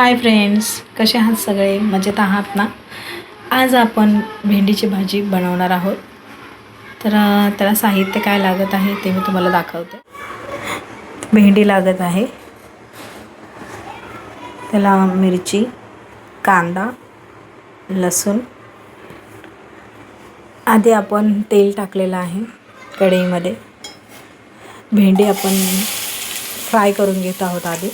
Hi friends, कसे आहात सगळे? मजेत आहात ना? आज आपण भेंडीची भाजी बनवणार आहोत. तर त्याला साहित्य काय लागत आहे ते मी तुम्हाला दाखवते. भेंडी लागत आहे, त्याला मिरची, कांदा, लसूण. आधी आपण तेल टाकलेलं आहे कढईमध्ये. भेंडी आपण फ्राय करून घेत आहोत आधी.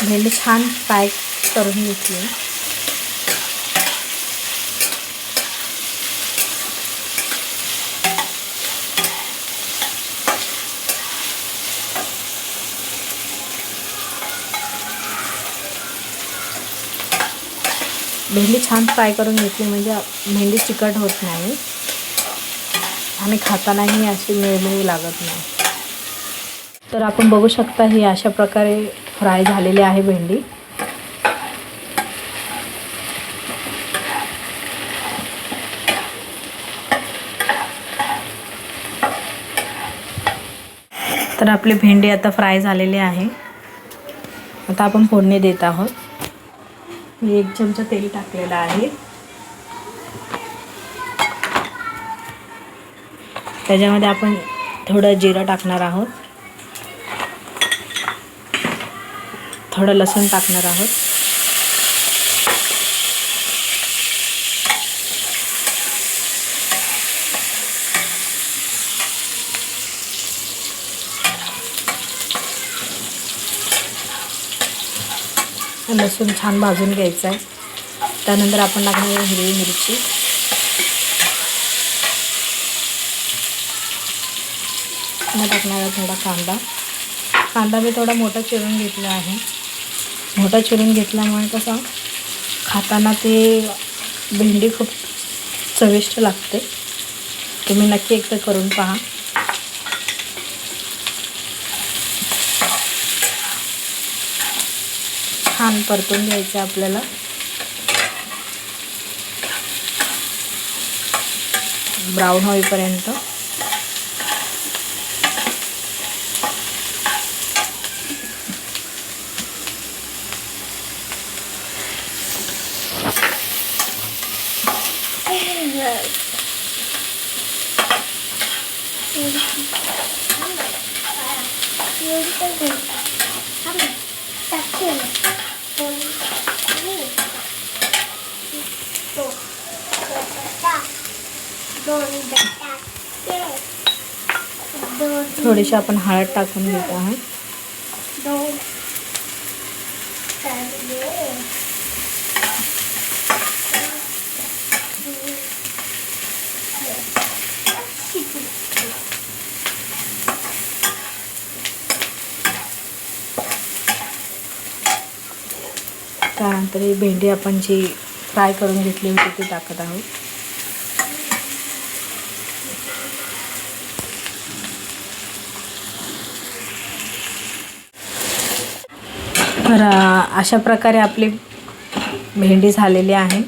भेंडी छान फ्राय करून घेतली. भेंडी छान फ्राय करून घेतली म्हणजे भेंडी चिकट होत नाही आणि खातानाही अशी मिळमिळी लागत नाही. तर आपण बघू शकता ही अशा प्रकारे फ्राय झालेली आहे भेंडी. तर आपली भेंडी आता फ्राय झालेली आहे. आता आपण फोडणी देत आहोत. मी 1 चमचा तेल टाकलेलं आहे. त्याच्यामध्ये आपण थोडं जिरं टाकणार आहोत, थोडं लसूण टाकणार आहोत, लसूण छान भाजून घ्यायचं आहे. त्यानंतर आपण टाकणार हिरवी मिरची, टाकणार थोडा कांदा मी थोडा मोठा चिरून घेतला आहे. मोठा चिरून घेतल्यामुळे कसं खाताना ते भेंडी खूप चविष्ट लागते. तुम्ही नक्की एकदा करून पहा. छान परतून घ्यायचं आपल्याला. ब्राऊन होईपर्यंत. थोडीशी आपण हळद टाकून घेत आहोत. त्यानंतर ही भेंडी आपण जी फ्राय करून घेतली होती ती टाकत आहोत. तर अशा प्रकारे आपली भेंडी झालेली आहे.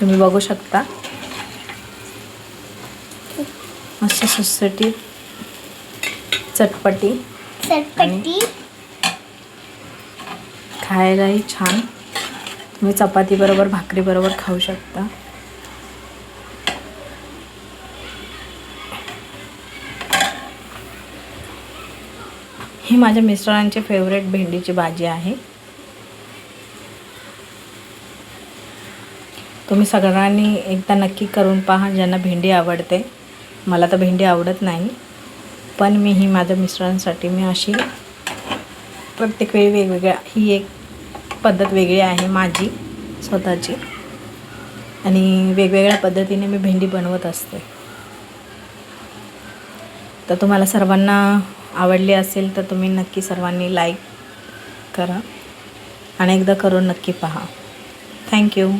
तुम्ही बघू शकता मस्त सुटसुटीत, चटपटी खायलाही छान. तुम्ही चपाती बरोबर, भाकरी बरोबर खाऊ शकता. ही माझ्या मिस्टरांची फेवरेट भेंडीची भाजी आहे. तुम्ही सगळ्यांनी एकदा नक्की करून पहा ज्यांना भेंडी आवडते. मला तर भेंडी आवडत नाही, पण मी ही माझ्या मिस्टरांसाठी मी अशी प्रत्येक वेळी वेगवेगळ्या, ही एक पद्धत वेगळी आहे माझी स्वतःची, आणि वेगवेगळ्या पद्धतीने मी भेंडी बनवत असते. तर तुम्हाला सर्वांना आवडली असेल तर तुम्ही नक्की सर्वांनी लाईक करा आणि एकदा करून नक्की पहा. थँक्यू.